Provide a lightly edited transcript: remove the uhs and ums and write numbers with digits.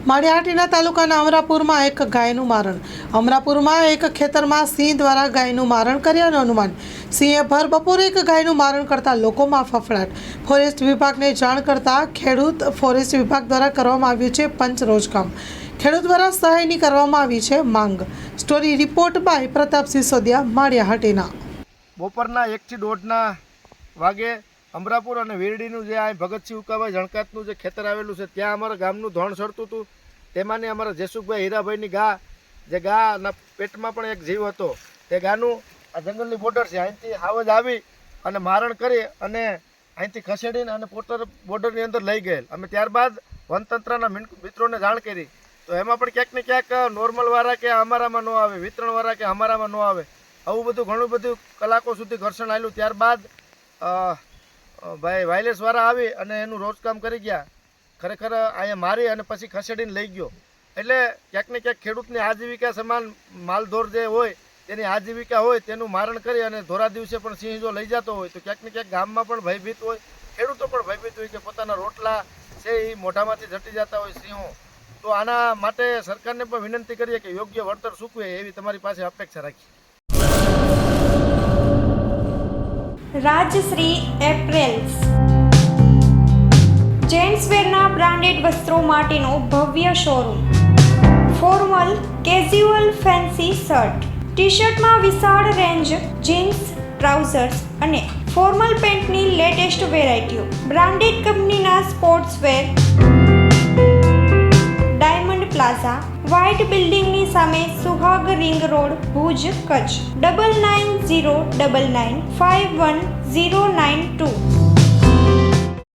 માળિયાહાટીના તાલુકાના અમરાપુરમાં એક ગાયનું મારણ. અમરાપુરમાં એક ખેતરમાં સિંહ દ્વારા ગાયનું મારણ કર્યાનું અનુમાન. સિંહે ભર બપોરે એક ગાયનું મારણ કરતા લોકોમાં ફફડાટ. ફોરેસ્ટ વિભાગને જાણ કરતા ફોરેસ્ટ વિભાગ દ્વારા કરવામાં આવ્યું છે પંચરોજ કામ. ખેડૂત દ્વારા સહાયની કરવામાં આવી છે માંગ. Story report by Pratap Sisodiya, Maliyahatina. બપોરના 1 થી 1:30 વાગે અમરાપુર અને વીરડીનું જે આ ભગતસિંહ ઉકાભાઈ જણકાતનું જે ખેતર આવેલું છે ત્યાં અમારા ગામનું ધોણ સડતું હતું. તેમાંની અમારા જેસુખભાઈ હીરાભાઈની જે ગાના પેટમાં પણ એક જીવ હતો. તે ગાનું આ જંગલની બોર્ડર છે, અહીંથી હાવજ આવી અને મારણ કરી અને અહીંથી ખસેડીને અને પોટર બોર્ડરની અંદર લઈ ગયેલ. અમે ત્યારબાદ વનતંત્રના મિત્રોને જાણ કરી, તો એમાં પણ ક્યાંક ને ક્યાંક નોર્મલવાળા કે અમારામાં ન આવે, વિતરણવાળા કે અમારામાં ન આવે, આવું બધું ઘણું બધું કલાકો સુધી ઘર્ષણ આવેલું. ત્યારબાદ ભાઈ વાયલેસવાળા આવી અને એનું રોજકામ કરી ગયા. ખરેખર અહીંયા મારી અને પછી ખસેડીને લઈ ગયો. એટલે ક્યાંક ને ક્યાંક ખેડૂતની આજીવિકા સમાન માલધોર જે હોય તેની આજીવિકા હોય તેનું મારણ કરી અને ધોરા દિવસે પણ સિંહ જો લઈ જતો હોય તો ક્યાંક ને ક્યાંક ગામમાં પણ ભયભીત હોય, ખેડૂતો પણ ભયભીત હોય કે પોતાના રોટલા છે એ મોઢામાંથી જટી જતા હોય સિંહો. તો આના માટે સરકારને પણ વિનંતી કરીએ કે યોગ્ય વળતર ચૂકવે એવી તમારી પાસે અપેક્ષા રાખીએ. રાજશ્રી એપ્રેલ્સ જેન્ટ્સવેરના બ્રાન્ડેડ વસ્ત્રો માટેનો ભવ્ય showroom. Formal, casual, fancy shirt, T શર્ટમાં વિશાળ રેન્જ, જીન્સ, ટ્રાઉઝર્સ અને ફોર્મલ પેન્ટની લેટેસ્ટ વેરાયટીઓ. બ્રાન્ડેડ કંપનીના સ્પોર્ટ્સવેર. ડાયમંડ પ્લાઝા, વ્હાઇટ બિલ્ડિંગની સામે, સુહાગ રિંગ રોડ, ભુજ, કચ્છ. 9909951092.